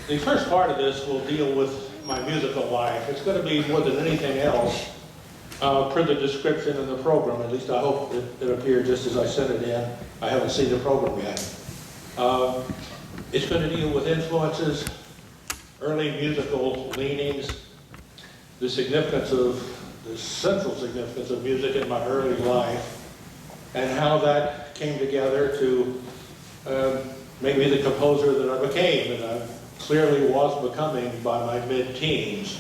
The first part of this will deal with my musical life. It's going to be more than anything else per the description in the program. At least I hope it appeared just as I sent it in. I haven't seen the program yet. It's going to deal with influences, early musical leanings, the central significance of music in my early life, and how that came together to make me the composer that I became, and I clearly was becoming by my mid-teens.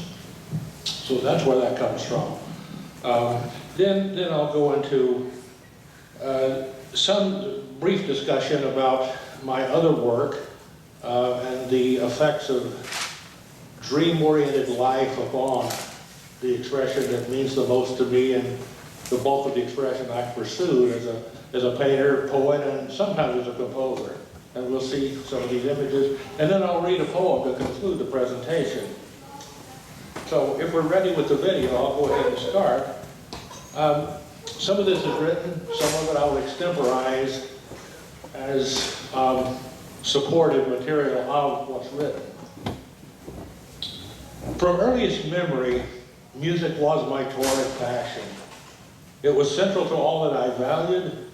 So that's where that comes from. Then I'll go into some brief discussion about my other work and the effects of dream-oriented life upon the expression that means the most to me and the bulk of the expression I pursued as a painter, poet, and sometimes as a composer. And we'll see some of these images. And then I'll read a poem to conclude the presentation. So if we're ready with the video, I'll go ahead and start. Some of this is written, some of it I will extemporize as supportive material of what's written. From earliest memory, music was my torrid passion. It was central to all that I valued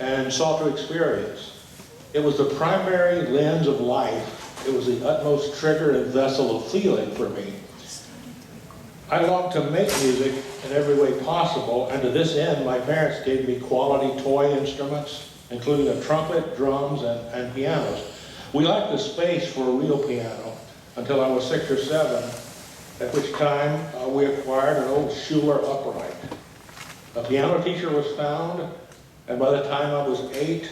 and sought to experience. It was the primary lens of life. It was the utmost trigger and vessel of feeling for me. I longed to make music in every way possible, and to this end, my parents gave me quality toy instruments, including a trumpet, drums, and pianos. We lacked the space for a real piano until I was 6 or 7, at which time we acquired an old Schuler upright. A piano teacher was found, and by the time I was 8,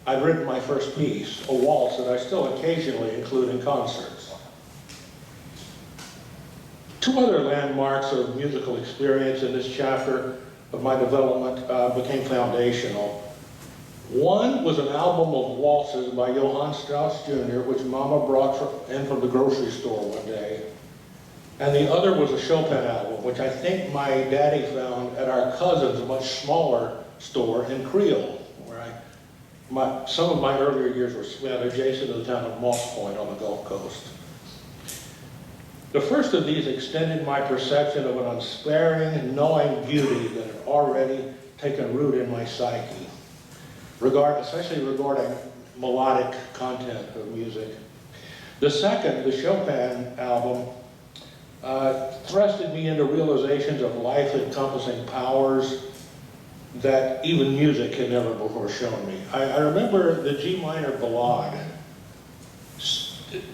I'd written my first piece, a waltz that I still occasionally include in concerts. Two other landmarks of musical experience in this chapter of my development became foundational. One was an album of waltzes by Johann Strauss Jr., which Mama brought in from the grocery store one day. And the other was a Chopin album, which I think my daddy found at our cousin's much smaller store in Creole, where some of my earlier years were spent adjacent to the town of Moss Point on the Gulf Coast. The first of these extended my perception of an unsparing, gnawing beauty that had already taken root in my psyche, especially regarding melodic content of music. The second, the Chopin album, thrusted me into realizations of life-encompassing powers that even music had never before shown me. I remember the G minor ballade,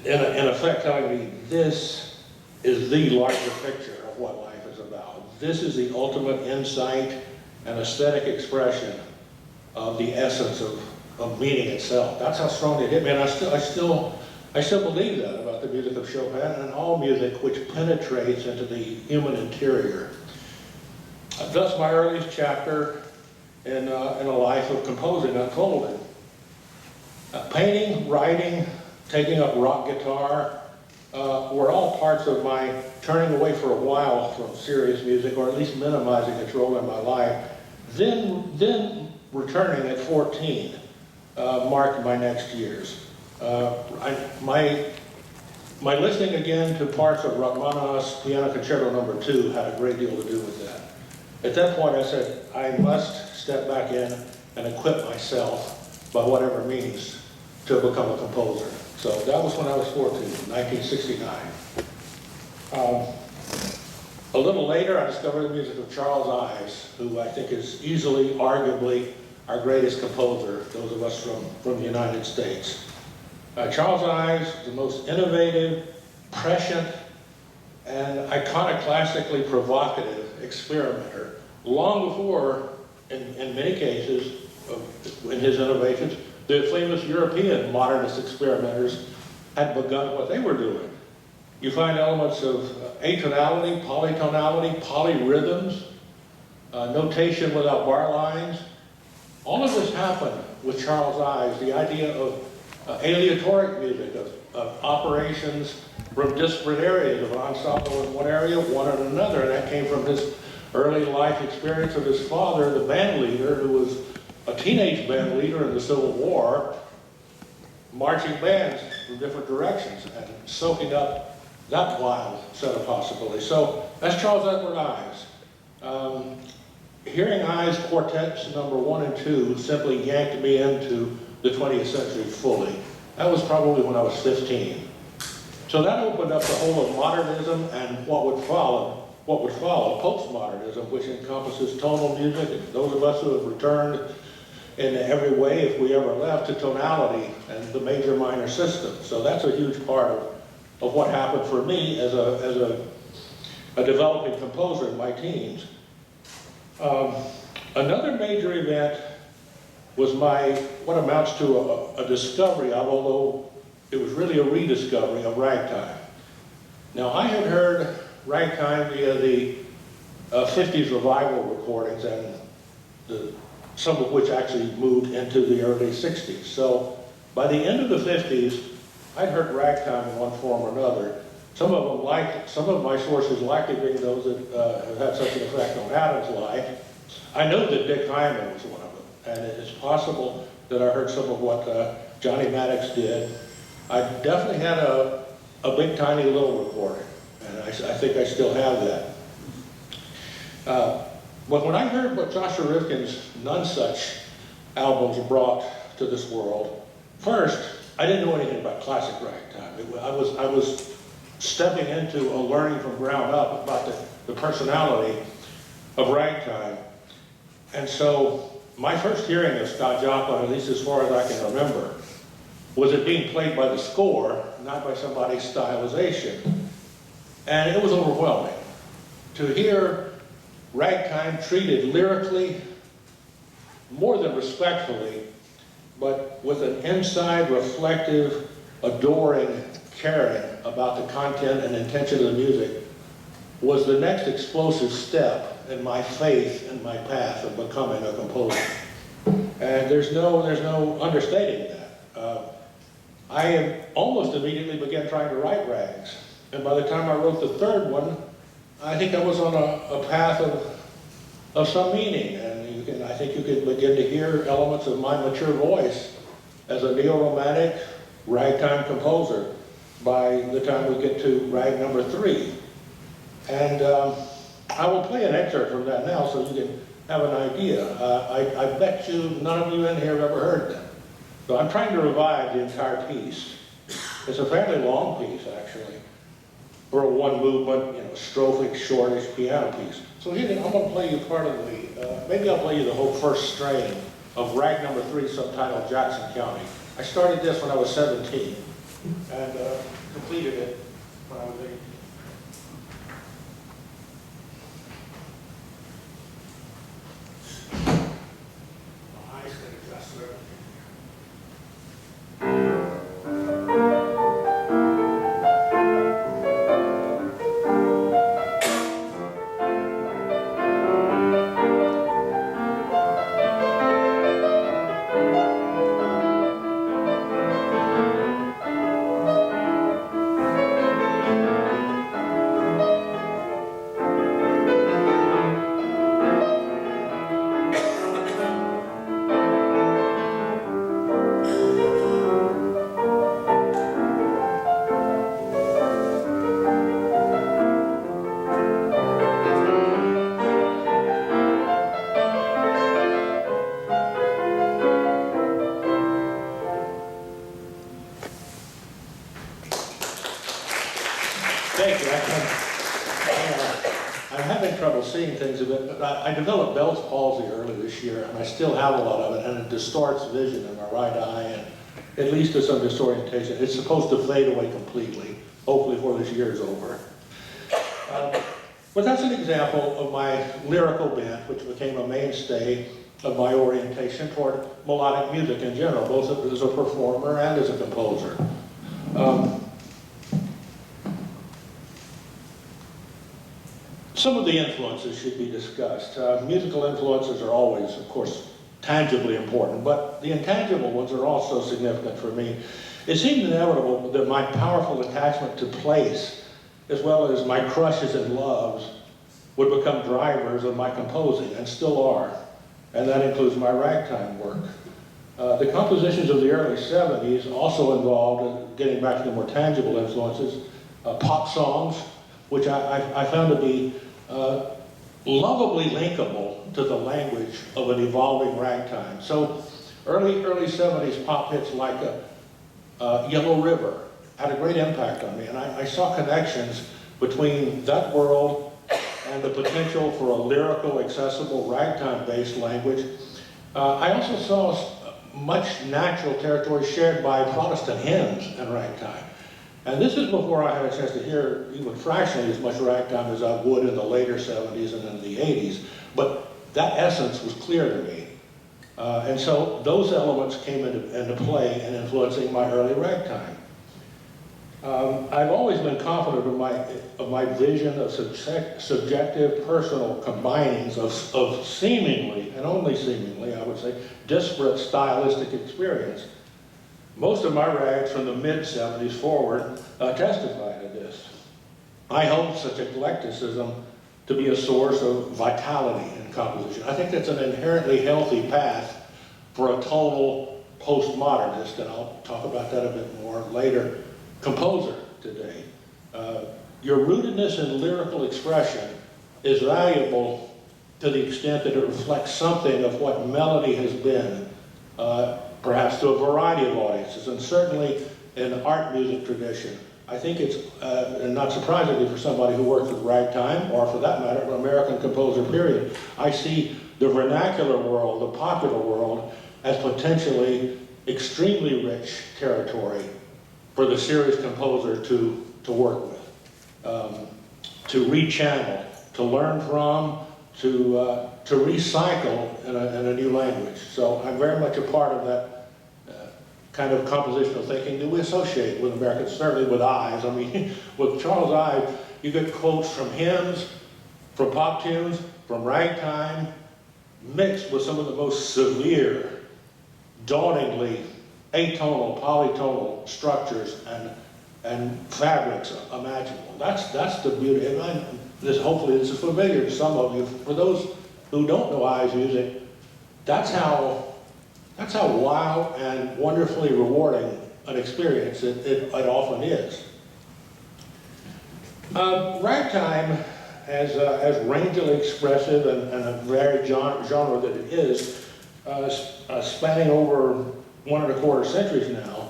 in effect telling me, this is the larger picture of what life is about. This is the ultimate insight and aesthetic expression of the essence of meaning itself. That's how strongly it hit me, and I still believe that about the music of Chopin and all music which penetrates into the human interior. Thus, my earliest chapter in a life of composing unfolded. Painting, writing, taking up rock guitar were all parts of my turning away for a while from serious music, or at least minimizing its role in my life. Then returning at 14 marked my next years. My listening again to parts of Rachmaninoff's Piano Concerto No. 2 had a great deal to do with that. At that point I said, I must step back in and equip myself by whatever means to become a composer. So that was when I was 14, 1969. A little later I discovered the music of Charles Ives, who I think is easily, arguably, our greatest composer, those of us from the United States. Charles Ives, the most innovative, prescient, and iconoclastically provocative experimenter, long before, in many cases, in his innovations, the famous European modernist experimenters had begun what they were doing. You find elements of atonality, polytonality, polyrhythms, notation without bar lines. All of this happened with Charles Ives, the idea of aleatoric music, of operations from disparate areas, of an ensemble in one area, one in another, and that came from his early life experience of his father, the band leader, who was a teenage band leader in the Civil War, marching bands from different directions and soaking up that wild set of possibilities. So that's Charles Edward Ives. Hearing Ives quartets number 1 and 2 simply yanked me into the 20th century fully. That was probably when I was 15. So that opened up the whole of modernism and what would follow, postmodernism, which encompasses tonal music, and those of us who have returned in every way, if we ever left, to tonality and the major minor system. So that's a huge part of what happened for me as a developing composer in my teens. Another major event was what amounts to a discovery of, although it was really a rediscovery of ragtime. Now, I had heard ragtime via the 50s revival recordings, and some of which actually moved into the early 60s. So by the end of the 50s, I'd heard ragtime in one form or another. Some of my sources likely being those that have had such an effect on Adam's life. I know that Dick Hyman was one of them, and it's possible that I heard some of what Johnny Maddox did. I definitely had a big, tiny little recording, and I think I still have that. But when I heard what Joshua Rifkin's None Such albums brought to this world, first, I didn't know anything about classic ragtime. I was stepping into a learning from ground up about the personality of ragtime. And so my first hearing of Scott Joplin, at least as far as I can remember, was it being played by the score, not by somebody's stylization. And it was overwhelming to hear ragtime treated lyrically, more than respectfully, but with an inside, reflective, adoring caring about the content and intention of the music, was the next explosive step in my faith and my path of becoming a composer. And there's no understating that. I almost immediately began trying to write rags. And by the time I wrote the third one, I think I was on a path of some meaning. And I think you can begin to hear elements of my mature voice as a neo-romantic ragtime composer by the time we get to rag number 3. And I will play an excerpt from that now so you can have an idea. I bet you none of you in here have ever heard them. So I'm trying to revive the entire piece. It's a fairly long piece, actually, for a one movement, strophic, shortish piano piece. So here, I'm going to play you part of maybe I'll play you the whole first strain of rag number 3, subtitled Jackson County. I started this when I was 17 and completed it when I was 18. Thank you. I'm having trouble seeing things a bit, but I developed Bell's palsy early this year, and I still have a lot of it, and it distorts vision in my right eye, and it leads to some disorientation. It's supposed to fade away completely, hopefully before this year is over. But that's an example of my lyrical bent, which became a mainstay of my orientation toward melodic music in general, both as a performer and as a composer. Some of the influences should be discussed. Musical influences are always, of course, tangibly important, but the intangible ones are also significant for me. It seemed inevitable that my powerful attachment to place, as well as my crushes and loves, would become drivers of my composing, and still are. And that includes my ragtime work. The compositions of the early 70s also involved, getting back to the more tangible influences, pop songs, which I found to be lovably linkable to the language of an evolving ragtime. So early 70s pop hits like Yellow River had a great impact on me, and I saw connections between that world and the potential for a lyrical, accessible, ragtime-based language. I also saw much natural territory shared by Protestant hymns and ragtime. And this is before I had a chance to hear even fractionally as much ragtime as I would in the later 70s and in the 80s. But that essence was clear to me. And so those elements came into play in influencing my early ragtime. I've always been confident of my vision of subjective, personal combinings of seemingly, and only seemingly, I would say, disparate stylistic experience. Most of my rags from the mid-70s forward testify to this. I hold such eclecticism to be a source of vitality in composition. I think that's an inherently healthy path for a tonal postmodernist, and I'll talk about that a bit more later, composer today. Your rootedness in lyrical expression is valuable to the extent that it reflects something of what melody has been, perhaps to a variety of audiences, and certainly in art music tradition. I think it's, and not surprisingly for somebody who works with ragtime, or for that matter, an American composer period, I see the vernacular world, the popular world, as potentially extremely rich territory for the serious composer to work with, to rechannel, to learn from, to recycle in a new language. So I'm very much a part of that kind of compositional thinking that we associate with Americans, certainly with Ives. I mean, with Charles Ives, you get quotes from hymns, from pop tunes, from ragtime, mixed with some of the most severe, dauntingly atonal, polytonal structures and fabrics imaginable. That's the beauty. And hopefully this is familiar to some of you. For those who don't know Ives music, that's how wild and wonderfully rewarding an experience it often is. Ragtime, as rangily expressive and a varied genre that it is, spanning over 1¼ centuries now,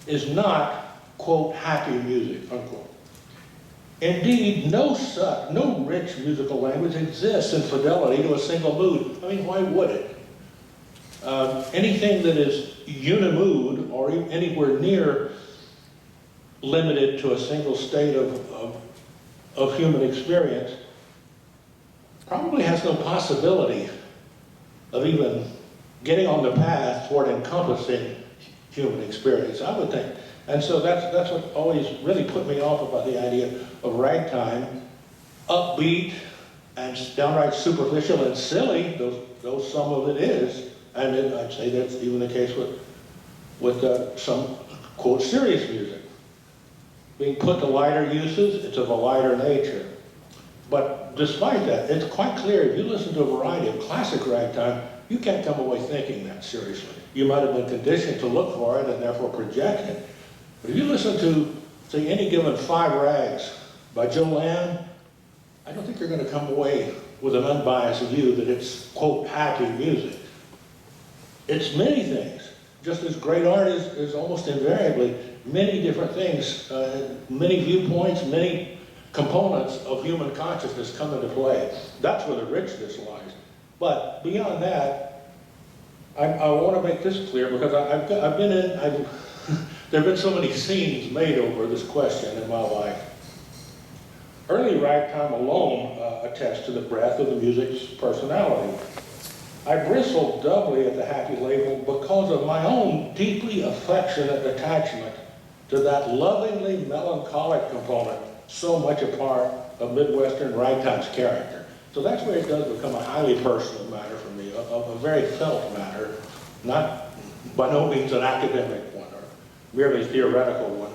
is not, quote, happy music, unquote. Indeed, no rich musical language exists in fidelity to a single mood. I mean, why would it? Anything that is unimood or anywhere near limited to a single state of human experience probably has no possibility of even getting on the path toward encompassing human experience, I would think. And so that's what always really put me off about the idea of ragtime. Upbeat and downright superficial and silly, though some of it is, and I'd say that's even the case with some, quote, serious music. Being put to lighter uses, it's of a lighter nature. But despite that, it's quite clear, if you listen to a variety of classic ragtime, you can't come away thinking that seriously. You might have been conditioned to look for it and therefore project it. But if you listen to, say, any given 5 rags by Joe Lamb, I don't think you're going to come away with an unbiased view that it's, quote, happy music. It's many things. Just as great art is almost invariably many different things, many viewpoints, many components of human consciousness come into play. That's where the richness lies. But beyond that, I want to make this clear because there have been so many scenes made over this question in my life. Early ragtime alone attests to the breadth of the music's personality. I bristled doubly at the happy label because of my own deeply affectionate attachment to that lovingly melancholic component, so much a part of Midwestern ragtime's character. So that's where it does become a highly personal matter for me, a very felt matter, not by no means an academic one or merely theoretical one.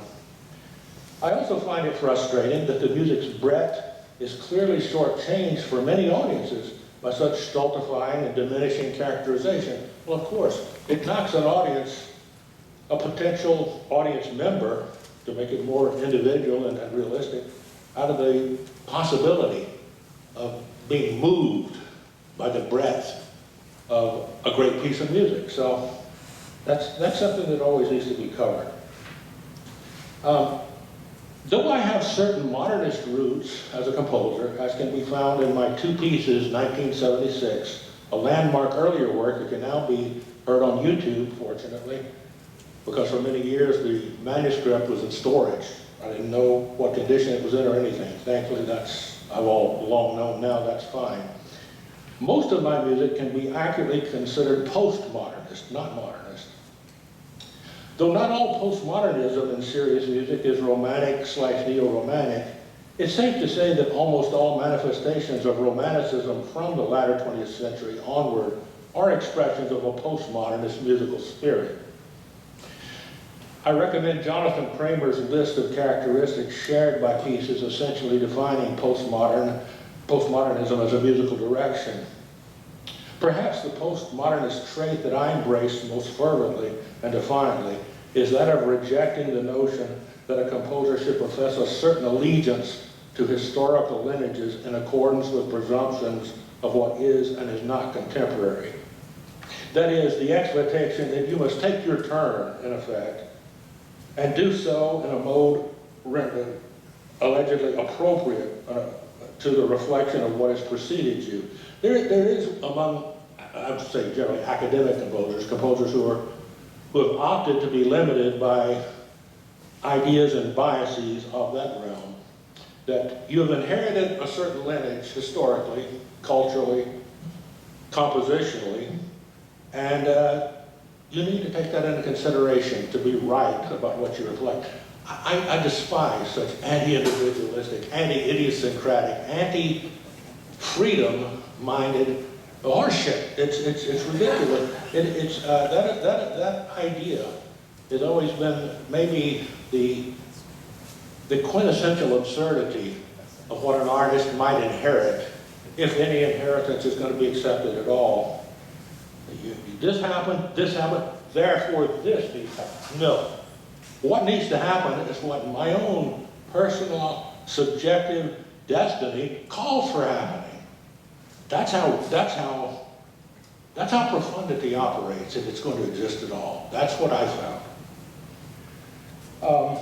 I also find it frustrating that the music's breadth is clearly shortchanged for many audiences by such stultifying and diminishing characterization. Well, of course, it knocks an audience, a potential audience member, to make it more individual and realistic, out of the possibility of being moved by the breadth of a great piece of music. So that's something that always needs to be covered. Though I have certain modernist roots as a composer, as can be found in my two pieces, 1976, a landmark earlier work that can now be heard on YouTube, fortunately, because for many years the manuscript was in storage. I didn't know what condition it was in or anything. Thankfully, I've all long known now that's fine. Most of my music can be accurately considered postmodernist, not modernist. Though not all postmodernism in serious music is romantic/neo-romantic, it's safe to say that almost all manifestations of romanticism from the latter 20th century onward are expressions of a postmodernist musical spirit. I recommend Jonathan Kramer's list of characteristics shared by pieces essentially defining postmodernism as a musical direction. Perhaps the postmodernist trait that I embrace most fervently and defiantly is that of rejecting the notion that a composer should profess a certain allegiance to historical lineages in accordance with presumptions of what is and is not contemporary. That is, the expectation that you must take your turn, in effect, and do so in a mode allegedly appropriate to the reflection of what has preceded you. There is among, I would say generally, academic composers who have opted to be limited by ideas and biases of that realm, that you have inherited a certain lineage historically, culturally, compositionally, and you need to take that into consideration to be right about what you reflect. I despise such anti-individualistic, anti-idiosyncratic, anti-freedom-minded horseshit. It's ridiculous. That idea has always been maybe the quintessential absurdity of what an artist might inherit, if any inheritance is going to be accepted at all. This happened, therefore this needs to happen. No. What needs to happen is what my own personal, subjective destiny calls for happening. That's how profundity operates, if it's going to exist at all. That's what I found.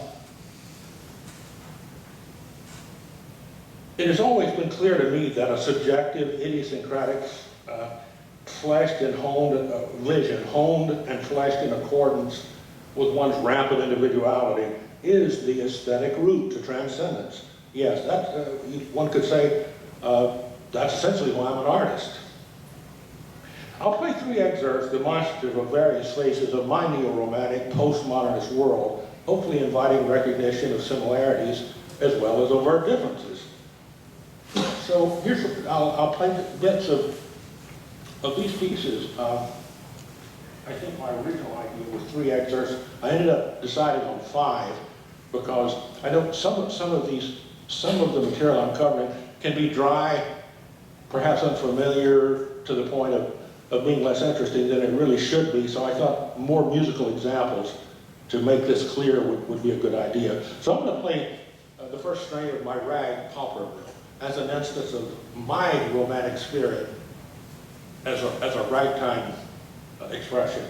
It has always been clear to me that a subjective, idiosyncratic, fleshed and honed vision, honed and fleshed in accordance with one's rampant individuality, is the aesthetic route to transcendence. Yes, one could say that's essentially why I'm an artist. I'll play 3 excerpts demonstrative of various phases of my neo-romantic, postmodernist world, hopefully inviting recognition of similarities as well as overt differences. So I'll play bits of these pieces. I think my original idea was 3 excerpts. I ended up deciding on 5 because I know some of the material I'm covering can be dry, perhaps unfamiliar to the point of being less interesting than it really should be. So I thought more musical examples to make this clear would be a good idea. So I'm going to play the first strain of my rag Pauperville as an instance of my romantic spirit as a ragtime expression.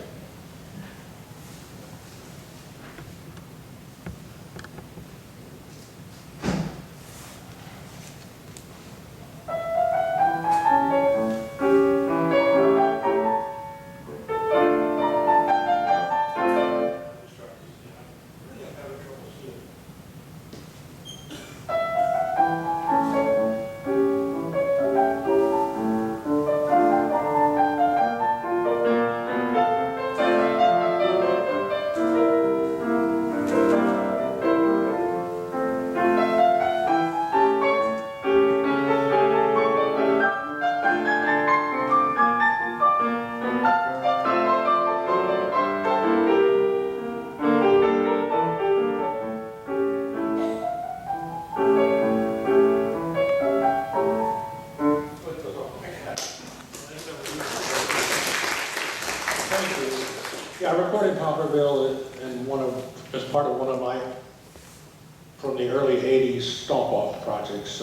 Naperville as part of one of my, from the early 80s Stomp Off projects.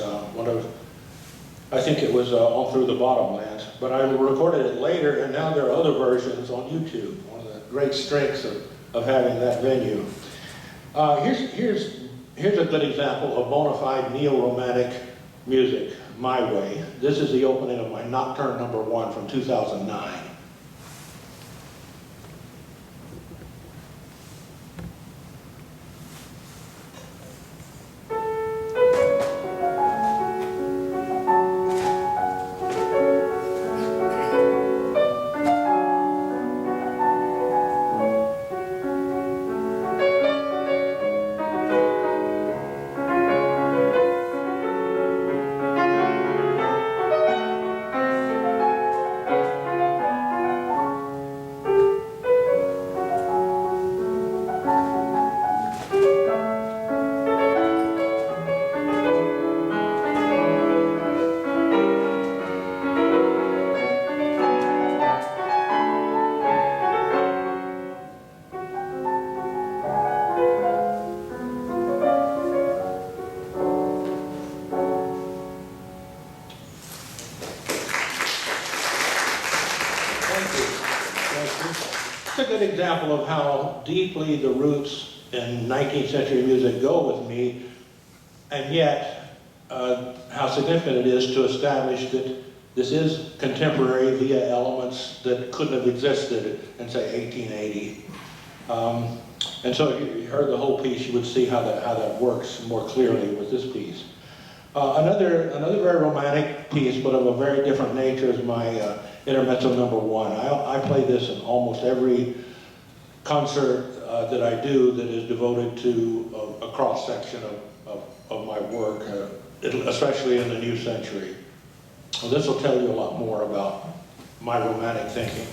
I think it was All Through the Bottomlands, but I recorded it later, and now there are other versions on YouTube. One of the great strengths of having that venue. Here's a good example of bona fide neo-romantic music, my way. This is the opening of my Nocturne No. 1 from 2009. It's a good example of how deeply the roots in 19th century music go with me, and yet how significant it is to establish that this is contemporary via elements that couldn't have existed in, say, 1880. And so if you heard the whole piece, you would see how that works more clearly with this piece. Another very romantic piece, but of a very different nature, is my Intermezzo No. 1. I play this in almost every concert that I do that is devoted to a cross-section of my work, especially in the new century. Well, this will tell you a lot more about my romantic thinking.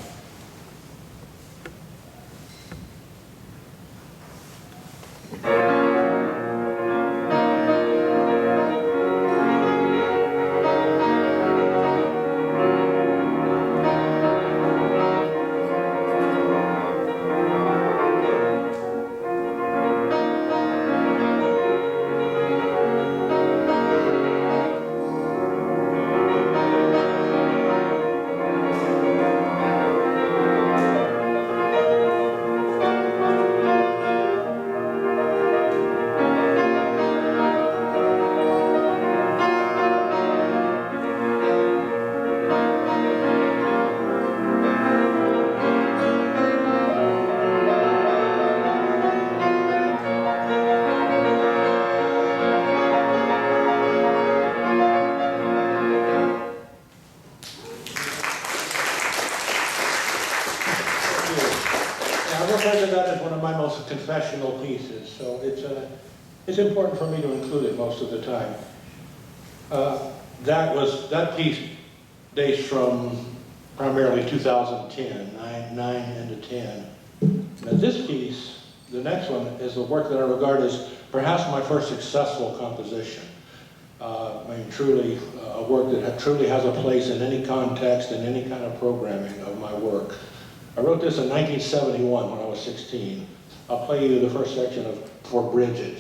That is one of my most confessional pieces, so it's important for me to include it most of the time. That piece dates from primarily 2010, 9 into 10. Now this piece, the next one, is a work that I regard as perhaps my first successful composition. I mean, truly a work that truly has a place in any context and any kind of programming of my work. I wrote this in 1971 when I was 16. I'll play you the first section of For Bridget.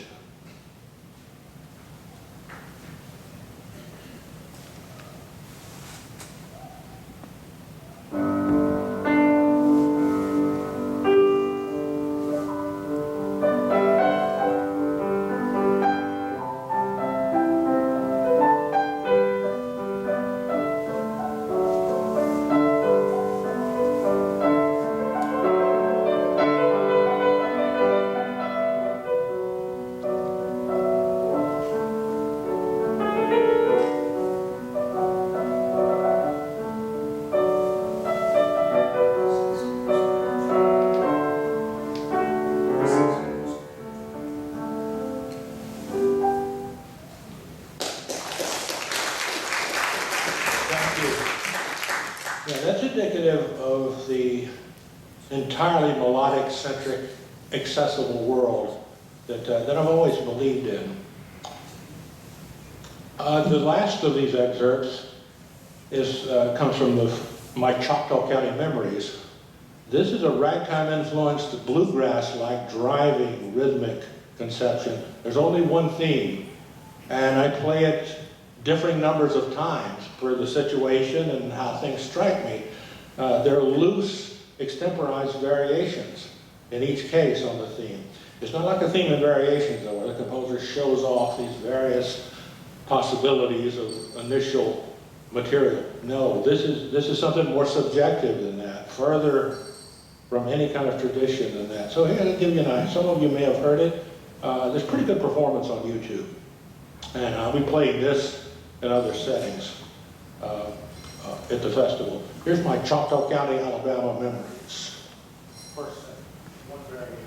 Yeah, that's indicative of the entirely melodic-centric, accessible world that I've always believed in. The last of these excerpts comes from my Choctaw County Memories, This is a ragtime-influenced bluegrass-like driving rhythmic conception. There's only one theme, and I play it differing numbers of times per the situation and how things strike me. They're loose, extemporized variations in each case on the theme. It's not like a theme in variations, though, where the composer shows off these various possibilities of initial material. No, this is something more subjective than that, further from any kind of tradition than that. So here, to give you an idea, some of you may have heard it. There's pretty good performance on YouTube. And I'll be playing this in other settings at the festival. Here's my Choctaw County, Alabama memories. First setting, one variation.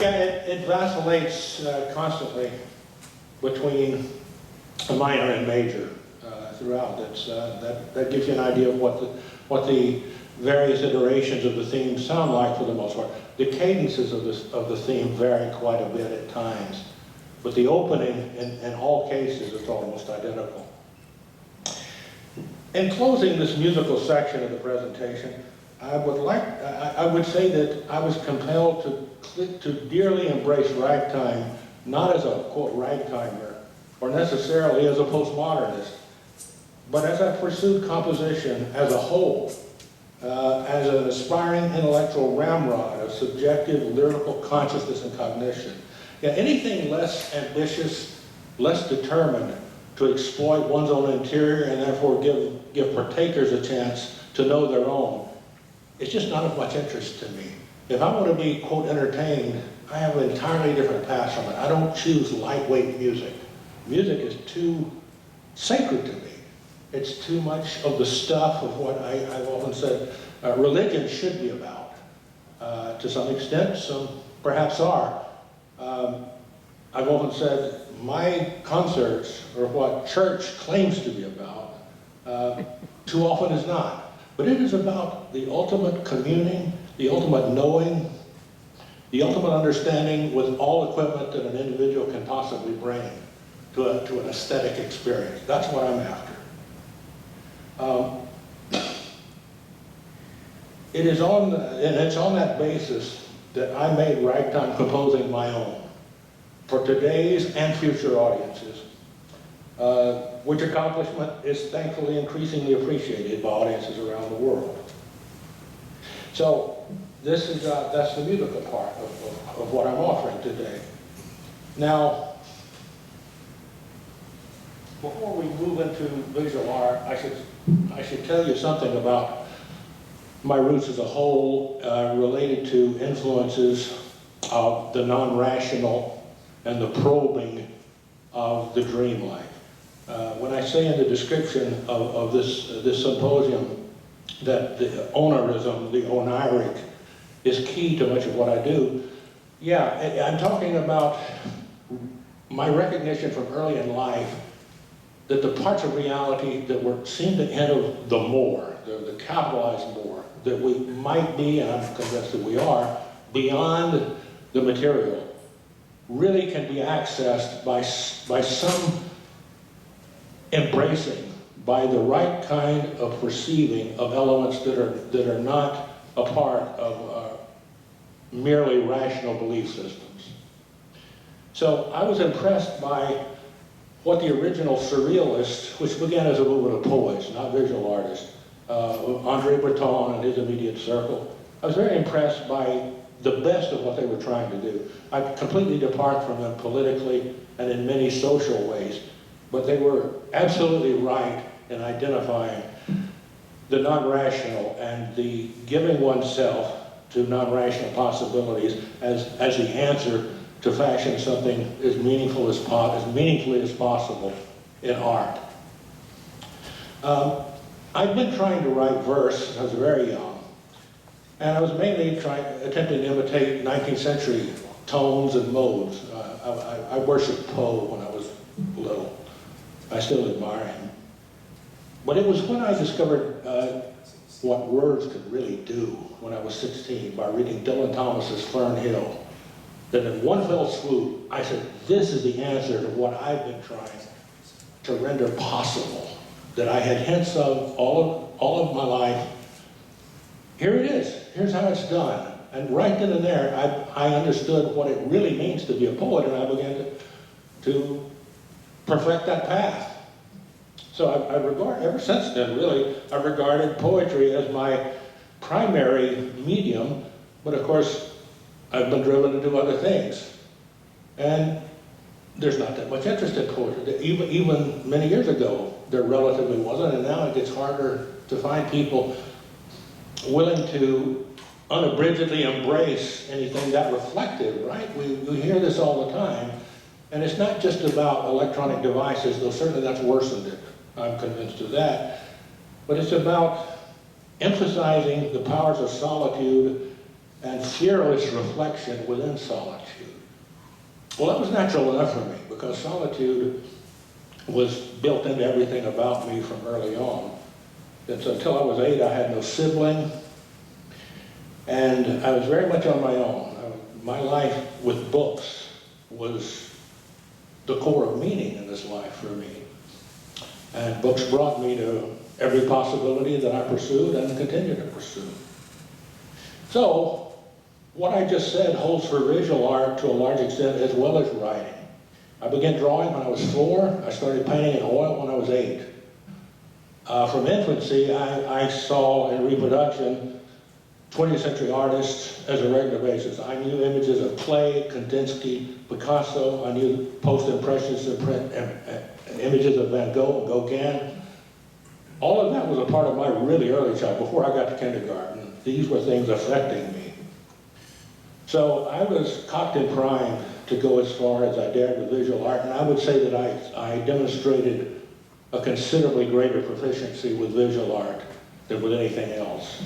Yeah, it vacillates constantly between a minor and major throughout. That gives you an idea of what the various iterations of the theme sound like for the most part. The cadences of the theme vary quite a bit at times, but the opening in all cases is almost identical. In closing this musical section of the presentation, I would say that I was compelled to dearly embrace ragtime, not as a, quote, ragtimer, or necessarily as a postmodernist, but as I pursued composition as a whole, as an aspiring intellectual ramrod of subjective lyrical consciousness and cognition. Yeah, anything less ambitious, less determined to exploit one's own interior and therefore give partakers a chance to know their own, it's just not of much interest to me. If I want to be, quote, entertained, I have an entirely different path from it. I don't choose lightweight music. Music is too sacred to me. It's too much of the stuff of what I've often said religion should be about. To some extent, some perhaps are. I've often said my concerts are what church claims to be about. Too often is not. But it is about the ultimate communing, the ultimate knowing, the ultimate understanding with all equipment that an individual can possibly bring to an aesthetic experience. That's what I'm after. It's on that basis that I made ragtime composing my own for today's and future audiences, which accomplishment is thankfully increasingly appreciated by audiences around the world. So that's the musical part of what I'm offering today. Now, before we move into visual art, I should tell you something about my roots as a whole related to influences of the non-rational and the probing of the dream life. When I say in the description of this symposium that the onarism, the oniric, is key to much of what I do, yeah, I'm talking about my recognition from early in life that the parts of reality that seem to enter the more, the capitalized more, that we might be, and I'm convinced that we are, beyond the material, really can be accessed by some embracing, by the right kind of perceiving of elements that are not a part of merely rational belief systems. So I was impressed by what the original surrealists, which began as a movement of poets, not visual artists, Andre Breton and his immediate circle, I was very impressed by the best of what they were trying to do. I completely depart from them politically and in many social ways, but they were absolutely right in identifying the non-rational and the giving oneself to non-rational possibilities as the answer to fashion something as meaningful as meaningfully as possible in art. I've been trying to write verse since I was very young, and I was mainly attempting to imitate 19th century tones and modes. I worshipped Poe when I was little. I still admire him. But it was when I discovered what words could really do when I was 16 by reading Dylan Thomas's Fern Hill, that in one fell swoop, I said, this is the answer to what I've been trying to render possible, that I had hints of all of my life. Here it is. Here's how it's done. And right then and there, I understood what it really means to be a poet, and I began to perfect that path. So I regard, ever since then, really, I've regarded poetry as my primary medium, but of course, I've been driven to do other things. And there's not that much interest in poetry. Even many years ago, there relatively wasn't, and now it gets harder to find people willing to unabridgedly embrace anything that reflective, right? We hear this all the time, and it's not just about electronic devices, though certainly that's worsened it. I'm convinced of that. But it's about emphasizing the powers of solitude and fearless reflection within solitude. Well, that was natural enough for me, because solitude was built into everything about me from early on. And so until I was 8, I had no sibling, and I was very much on my own. My life with books was the core of meaning in this life for me. And books brought me to every possibility that I pursued and continue to pursue. So, what I just said holds for visual art to a large extent as well as writing. I began drawing when I was 4. I started painting in oil when I was 8. From infancy, I saw in reproduction 20th century artists as a regular basis. I knew images of Klee, Kandinsky, Picasso. I knew post-impressionist images of Van Gogh and Gauguin. All of that was a part of my really early childhood. Before I got to kindergarten, these were things affecting me. So I was cocked and primed to go as far as I dared with visual art, and I would say that I demonstrated a considerably greater proficiency with visual art than with anything else.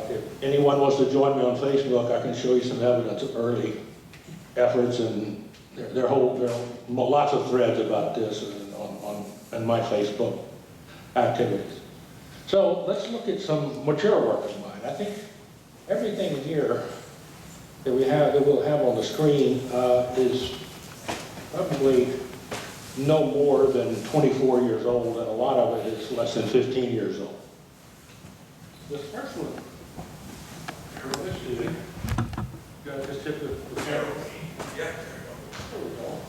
If anyone wants to join me on Facebook, I can show you some evidence of early efforts, and there are lots of threads about this on my Facebook activities. So let's look at some mature work of mine. I think everything here that we'll have on the screen is probably no more than 24 years old, and a lot of it is less than 15 years old. This first one, let's do it. Just tip the camera. Yeah, there we go.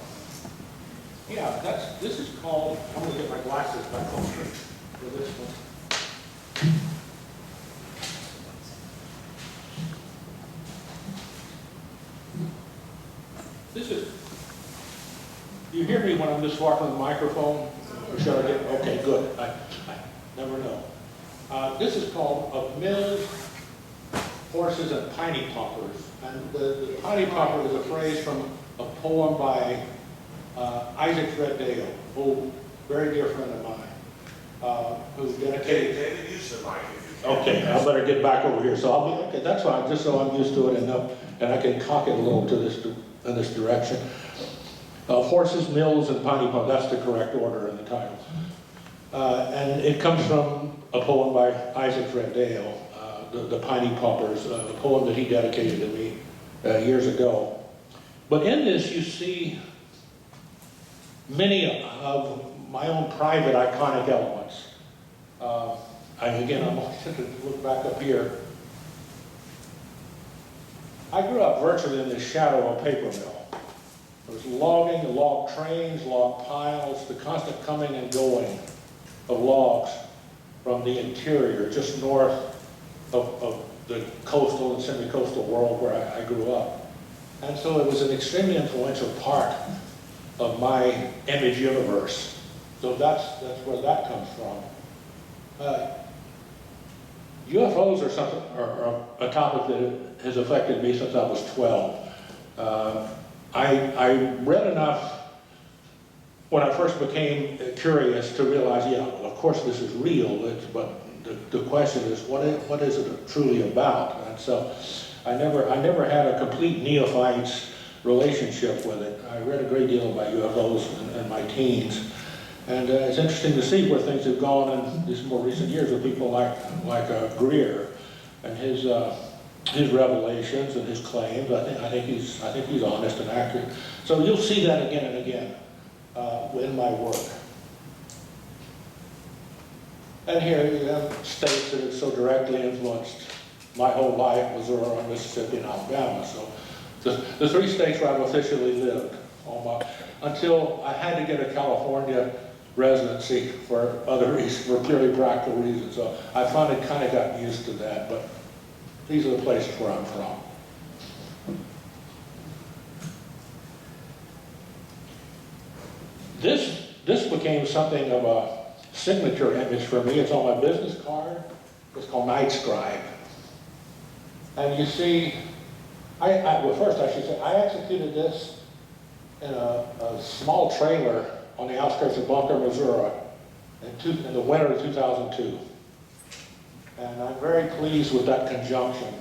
Yeah, this is called, I'm going to get my glasses back on for this one. This is, do you hear me when I'm this far from the microphone? Or should I get, okay, good. I never know. This is called Of Mills, Horses, and Piney Poppers. And the piney popper is a phrase from a poem by Isaac Fred Dale, who very dear friend of mine, who dedicated. David, use the mic. Okay, I better get back over here. So I'll be okay. That's fine. Just so I'm used to it enough, and I can cock it a little to in this direction. Horses, Mills, and Piney Poppers. That's the correct order in the title. And it comes from a poem by Isaac Fred Dale, the Piney Poppers, a poem that he dedicated to me years ago. But in this, you see many of my own private iconic elements. And again, I'm going to look back up here. I grew up virtually in the shadow of a paper mill. There was logging, log trains, log piles, the constant coming and going of logs from the interior, just north of the coastal and semi-coastal world where I grew up. And so it was an extremely influential part of my image universe. So that's where that comes from. UFOs are something, are a topic that has affected me since I was 12. I read enough when I first became curious to realize, yeah, well, of course this is real, but the question is, what is it truly about? And so I never had a complete neophyte's relationship with it. I read a great deal about UFOs in my teens. And it's interesting to see where things have gone in these more recent years with people like Greer and his revelations and his claims. I think he's honest and accurate. So you'll see that again and again in my work. And here you have states that have so directly influenced my whole life: Missouri, Mississippi, and Alabama. So the three states where I've officially lived, until I had to get a California residency for other reasons, for purely practical reasons. So I finally kind of got used to that, but these are the places where I'm from. This became something of a signature image for me. It's on my business card. It's called Night Scribe. And you see, well, first I should say, I executed this in a small trailer on the outskirts of Bunker, Missouri, in the winter of 2002. And I'm very pleased with that conjunction.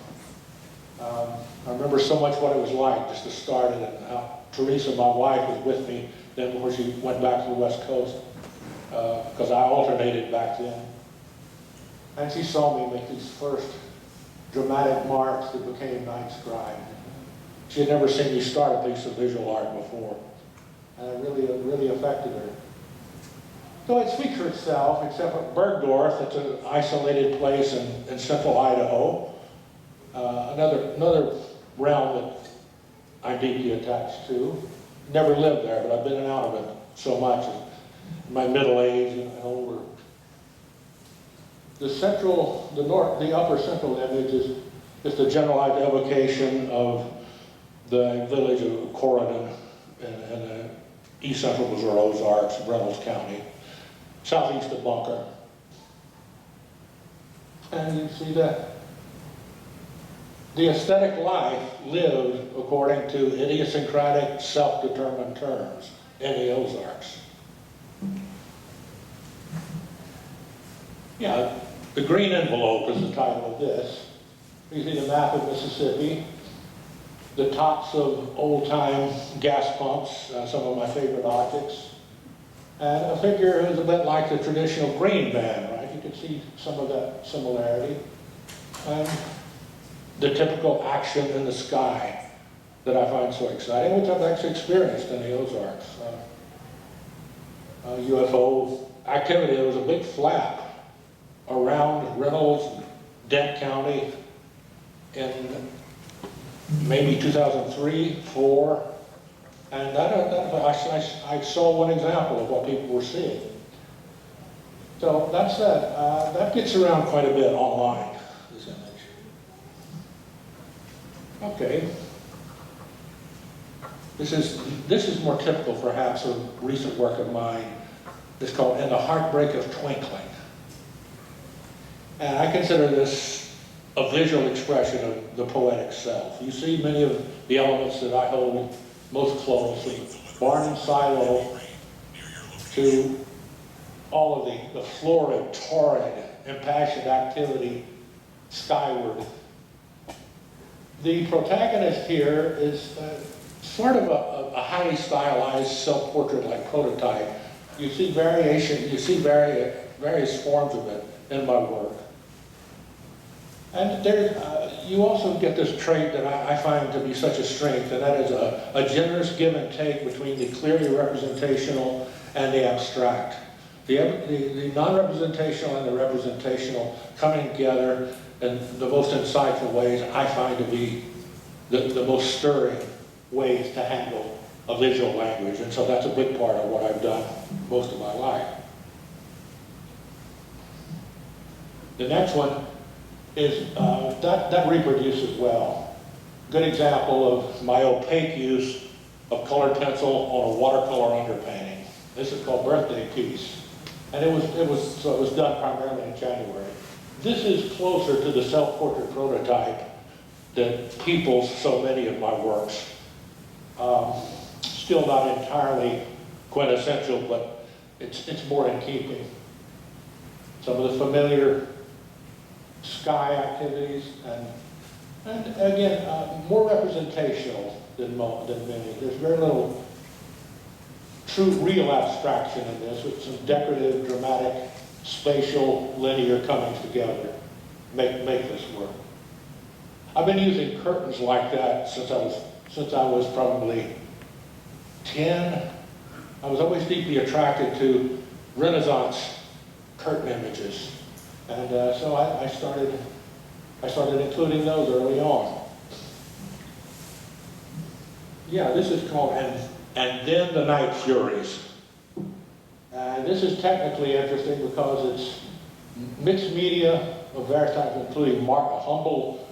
I remember so much what it was like just to start it, and how Teresa, my wife, was with me then before she went back to the West Coast, because I alternated back then. And she saw me make these first dramatic marks that became Night Scribe. She had never seen me start a piece of visual art before. And it really affected her. So it speaks for itself, except for Bergdorf. It's an isolated place in central Idaho. Another realm that I'm deeply attached to. Never lived there, but I've been in and out of it so much in my middle age and older. The upper central image is the general evocation of the village of Corydon in the east central Missouri Ozarks, Reynolds County, southeast of Bunker. And you see that the aesthetic life lived according to idiosyncratic, self-determined terms in the Ozarks. Yeah, the green envelope is the title of this. You see the map of Mississippi, the tops of old-time gas pumps, some of my favorite objects, and a figure who's a bit like the traditional green man, right? You can see some of that similarity. And the typical action in the sky that I find so exciting, which I've actually experienced in the Ozarks. UFO activity, there was a big flap around Reynolds, Dent County in maybe 2003, 4, and I saw one example of what people were seeing. So that said, that gets around quite a bit online, this image. Okay. This is more typical, perhaps, of recent work of mine. It's called In the Heartbreak of Twinkling. And I consider this a visual expression of the poetic self. You see many of the elements that I hold most closely, barn and silo, to all of the florid, torrid, impassioned activity skyward. The protagonist here is sort of a highly stylized self-portrait-like prototype. You see variation, you see various forms of it in my work. And you also get this trait that I find to be such a strength, and that is a generous give and take between the clearly representational and the abstract. The non-representational and the representational coming together in the most insightful ways I find to be the most stirring ways to handle a visual language. And so that's a big part of what I've done most of my life. The next one is, that reproduces well. Good example of my opaque use of colored pencil on a watercolor underpainting. This is called Birthday Piece. And it was done primarily in January. This is closer to the self-portrait prototype that peoples so many of my works. Still not entirely quintessential, but it's more in keeping. Some of the familiar sky activities, and again, more representational than many. There's very little true, real abstraction in this, with some decorative, dramatic, spatial, linear comings together make this work. I've been using curtains like that since I was probably 10. I was always deeply attracted to Renaissance curtain images, and so I started including those early on. Yeah, this is called And Then the Night Furies. And this is technically interesting because it's mixed media of various types, including humble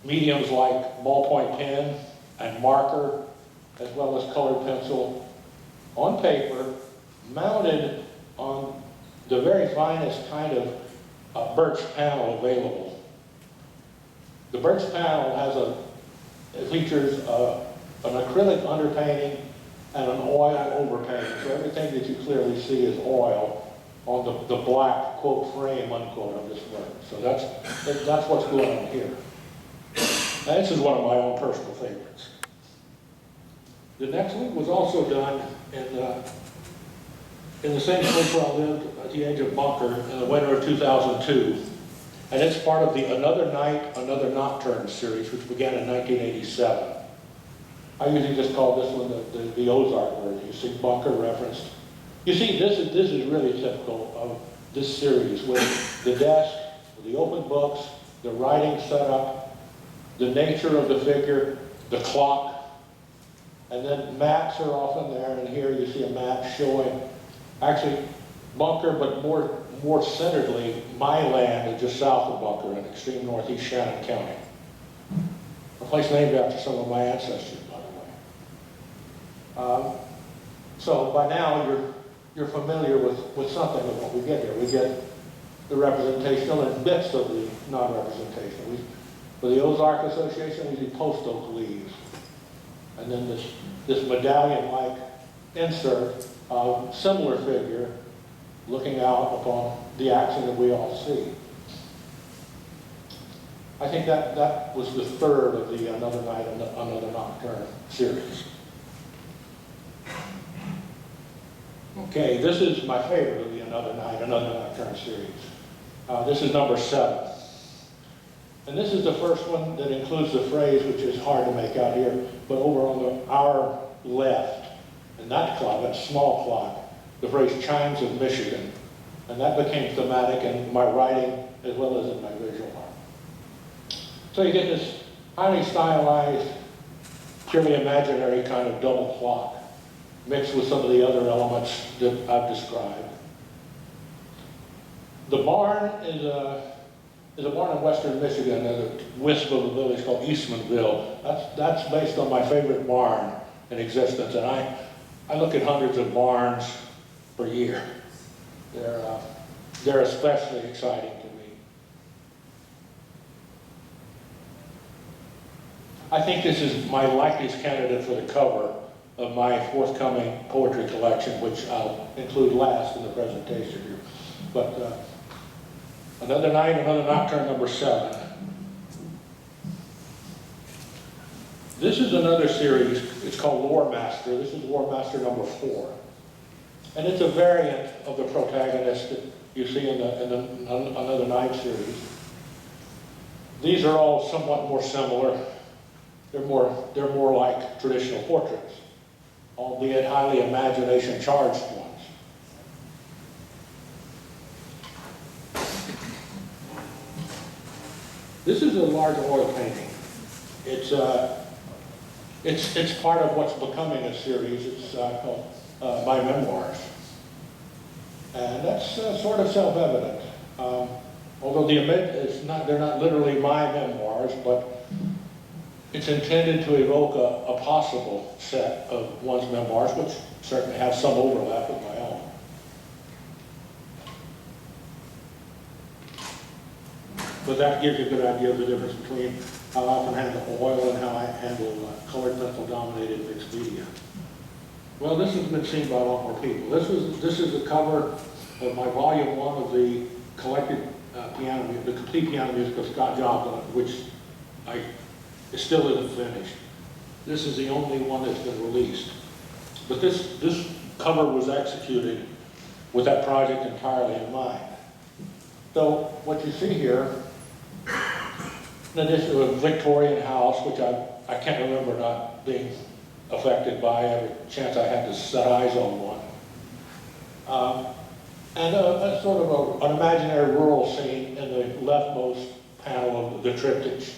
mediums like ballpoint pen and marker, as well as colored pencil, on paper, mounted on the very finest kind of birch panel available. The birch panel it features an acrylic underpainting and an oil overpainting. So everything that you clearly see is oil on the black, quote, frame, unquote, of this work. So that's what's going on here. And this is one of my own personal favorites. The next one was also done in the same place where I lived at the age of Bunker in the winter of 2002. And it's part of the Another Night, Another Nocturne series, which began in 1987. I usually just call this one the Ozark version. You see Bunker referenced. You see, this is really typical of this series, with the desk, with the open books, the writing setup, the nature of the figure, the clock, and then maps are often there, and here you see a map showing actually Bunker, but more centeredly, my land is just south of Bunker in extreme northeast Shannon County. A place named after some of my ancestors, by the way. So by now you're familiar with something of what we get here. We get the representational and bits of the non-representational. For the Ozark Association, we see post oak leaves. And then this medallion-like insert of similar figure looking out upon the action that we all see. I think that was the third of the Another Night, Another Nocturne series. Okay, this is my favorite of the Another Night, Another Nocturne series. This is number 7. And this is the first one that includes the phrase, which is hard to make out here, but over on our left, in that clock, that small clock, the phrase chimes of Michigan. And that became thematic in my writing as well as in my visual art. So you get this highly stylized, purely imaginary kind of double clock, mixed with some of the other elements that I've described. The barn is a barn in western Michigan, a wisp of a village called Eastmanville. That's based on my favorite barn in existence, and I look at hundreds of barns per year. They're especially exciting to me. I think this is my likeliest candidate for the cover of my forthcoming poetry collection, which I'll include last in the presentation here. But Another Night, Another Nocturne, number 7. This is another series. It's called Lore Master. This is Lore Master number 4. And it's a variant of the protagonist that you see in the Another Night series. These are all somewhat more similar. They're more like traditional portraits, albeit highly imagination-charged ones. This is a large oil painting. It's part of what's becoming a series. It's called My Memoirs. And that's sort of self-evident. Although they're not literally my memoirs, but it's intended to evoke a possible set of one's memoirs, which certainly have some overlap with my own. but that gives you a good idea of the difference between how I often handle oil and how I handle colored pencil dominated mixed media. Well, this has been seen by a lot more people. This is the cover of my volume 1 of the collected the complete piano music of Scott Joplin, which it still isn't finished. This is the only one that's been released. But this cover was executed with that project entirely in mind. So what you see here, in addition to a Victorian house, which I can't remember not being affected by every chance I had to set eyes on one, and a sort of an imaginary rural scene in the leftmost panel of the triptych.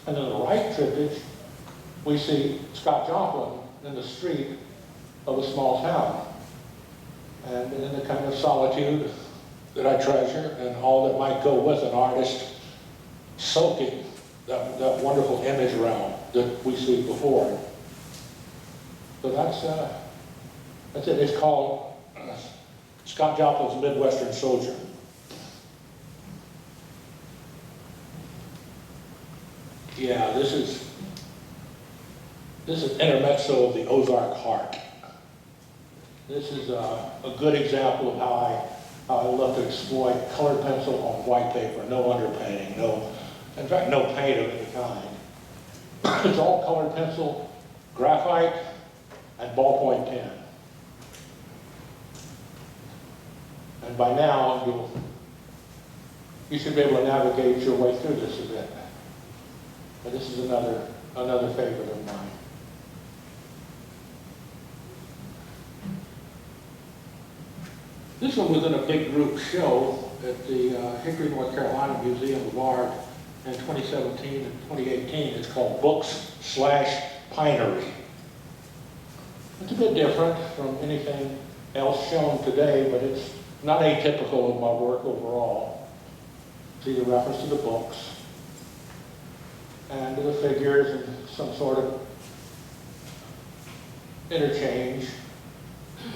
And in the right triptych, we see Scott Joplin in the street of a small town. And in the kind of solitude that I treasure and all that might go with an artist soaking that wonderful image realm that we see before him. So that's it. It's called Scott Joplin's Midwestern Soldier. Yeah, this is intermezzo of the Ozark Heart. This is a good example of how I love to exploit colored pencil on white paper, no underpainting, in fact, no paint of any kind. It's all colored pencil, graphite, and ballpoint pen. And by now, you should be able to navigate your way through this a bit. But this is another favorite of mine. This one was in a big group show at the Hickory, North Carolina Museum of Art in 2017 and 2018. It's called Books/Pinery. It's a bit different from anything else shown today, but it's not atypical of my work overall. See the reference to the books and to the figures and some sort of interchange. At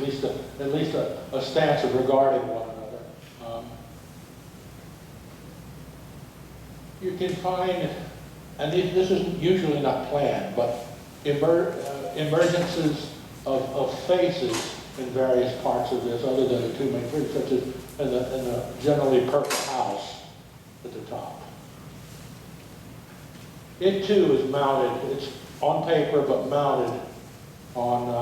least a stance of regarding one another. You can find, and this is usually not planned, but emergences of faces in various parts of this, other than the two main figures, such as in the generally purple house at the top. It too is mounted. It's on paper, but mounted on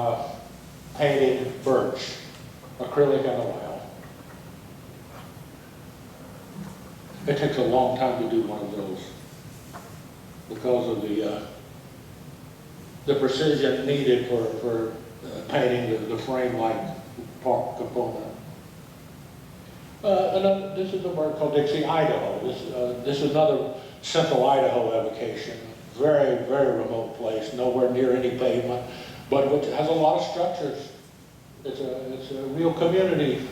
painted birch, acrylic and oil. It takes a long time to do one of those because of the precision needed for painting the frame-like part component. This is a bird called Dixie, Idaho. This is another central Idaho evocation. Very, very remote place, nowhere near any pavement, but which has a lot of structures. It's a real community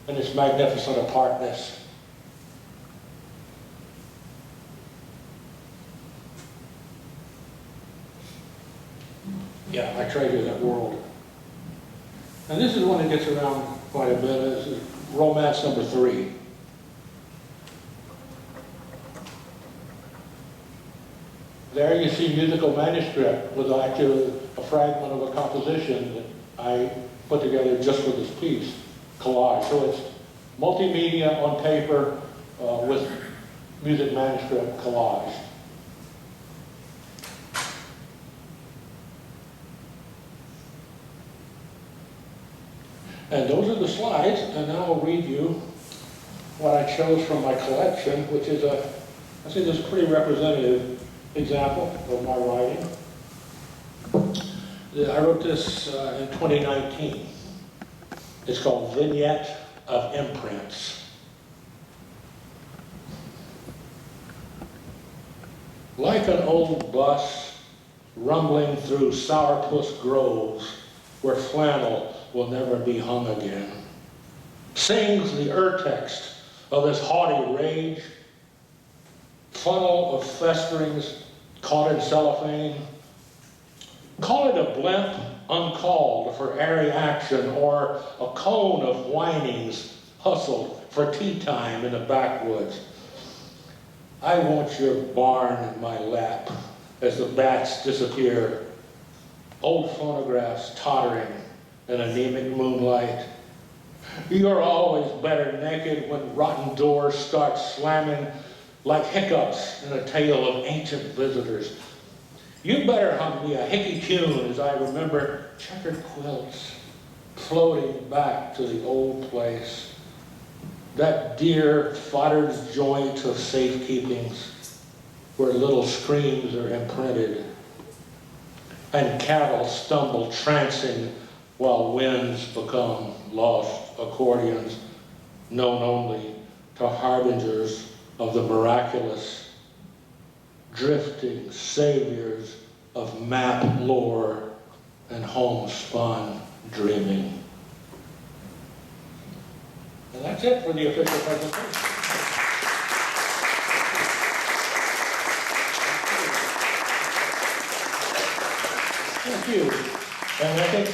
in its magnificent apartness. Yeah, I treasure that world. And this is one that gets around quite a bit. It's romance number 3. There you see musical manuscript with actually a fragment of a composition that I put together just for this piece, collage. So it's multimedia on paper with music manuscript collage. And those are the slides, and now I'll read you what I chose from my collection, which is I think this is a pretty representative example of my writing. I wrote this in 2019. It's called Vignette of Imprints. Like an old bus rumbling through sourpuss groves where flannel will never be hung again, sings the urtext of this haughty rage, funnel of festerings caught in cellophane. Call it a blimp uncalled for airy action, or a cone of whinings hustled for tea time in the backwoods. I want your barn in my lap as the bats disappear, old phonographs tottering in anemic moonlight. You're always better naked when rotten doors start slamming like hiccups in a tale of ancient visitors. You better hum me a hickey tune as I remember checkered quilts floating back to the old place. That dear fodder's joint of safekeepings where little screams are imprinted and cattle stumble trancing while winds become lost accordions known only to harbingers of the miraculous, drifting saviors of map lore and homespun dreaming. And that's it for the official presentation. Thank you. And I think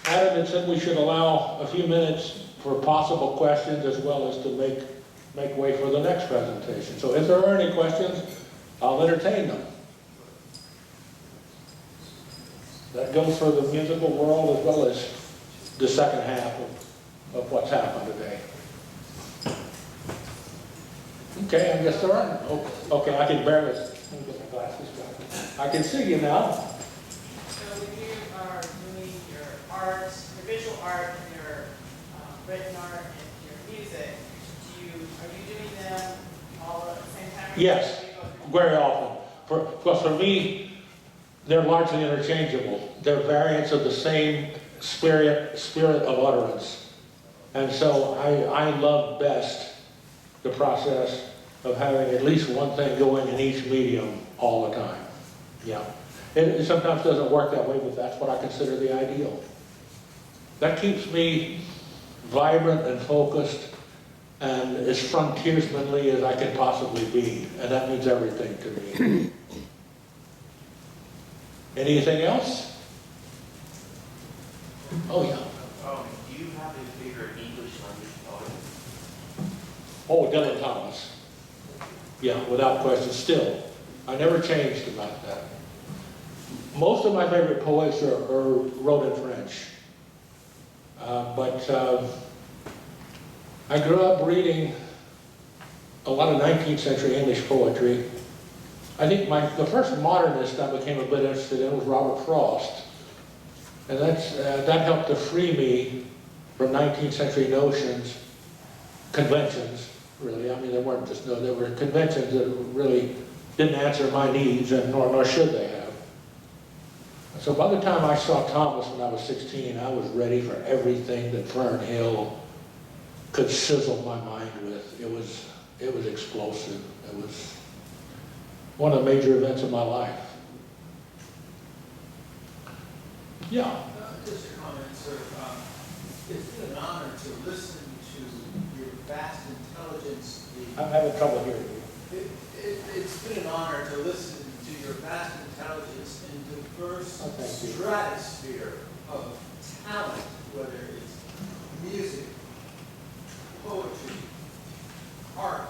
Adam had said we should allow a few minutes for possible questions as well as to make way for the next presentation. So if there are any questions, I'll entertain them. That goes for the musical world as well as the second half of what's happened today. Okay, I guess there are none. Oh, okay, I can barely, let me get my glasses back. I can see you now. So when you are doing your art, your visual art, and your written art, and your music, are you doing them all at the same time? Yes, very often. For me, they're largely interchangeable. They're variants of the same spirit of utterance. And so I love best the process of having at least one thing going in each medium all the time. Yeah. It sometimes doesn't work that way, but that's what I consider the ideal. That keeps me vibrant and focused and as frontiersmanly as I can possibly be. And that means everything to me. Anything else? Oh, yeah. Do you have a favorite English language poet? Oh, Dylan Thomas. Yeah, without question, still. I never changed about that. Most of my favorite poets are wrote in French. But I grew up reading a lot of 19th century English poetry. I think the first modernist I became a bit interested in was Robert Frost. And that helped to free me from 19th century notions, conventions, really. I mean, they weren't just, they were conventions that really didn't answer my needs, and nor should they have. So by the time I saw Thomas when I was 16, I was ready for everything that Fern Hill could sizzle my mind with. It was explosive. It was one of the major events of my life. Yeah. Just a comment, sir. It's been an honor to listen to your vast intelligence. I'm having trouble hearing you. It's been an honor to listen to your vast intelligence and diverse thank you. stratosphere of talent, whether it's music, poetry, art,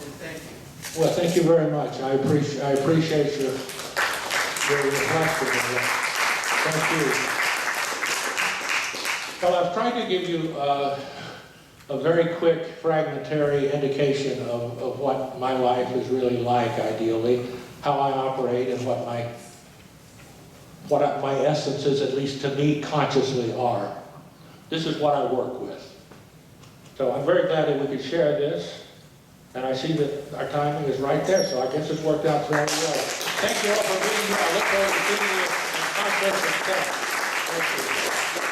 and thank you. Well, thank you very much. I appreciate your reflection of that. Thank you. Well, I've tried to give you a very quick, fragmentary indication of what my life is really like, ideally, how I operate, and what my essences, at least to me, consciously are. This is what I work with. So I'm very glad that we could share this, and I see that our timing is right there, so I guess it's worked out very well. Thank you all for being here. I look forward to seeing you in conference and stuff. Thank you.